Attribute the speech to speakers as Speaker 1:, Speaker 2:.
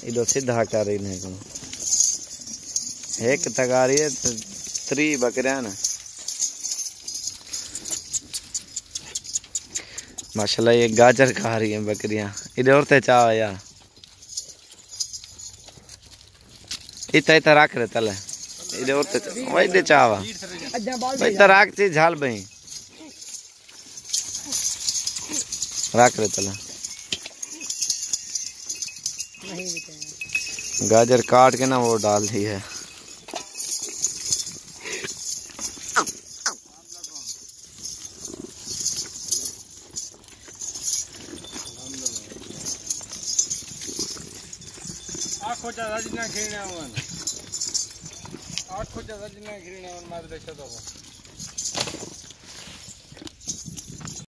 Speaker 1: इधर सीधा कर रही नहीं को एक तगारी है 3 बकरियां ना माशाल्लाह। ये गाजर खा रही है बकरियां। इधर औरतें चाव यार इतना रख रहे तले इधर औरतें वही चावा भाई तराक चीज झाल भाई रख रहे तले। गाजर काट के ना वो डाल दी है।
Speaker 2: आखो ज्यादा जितना खेलना हुआ ना आखो ज्यादा जितना खेलना हुआ मार देखा तो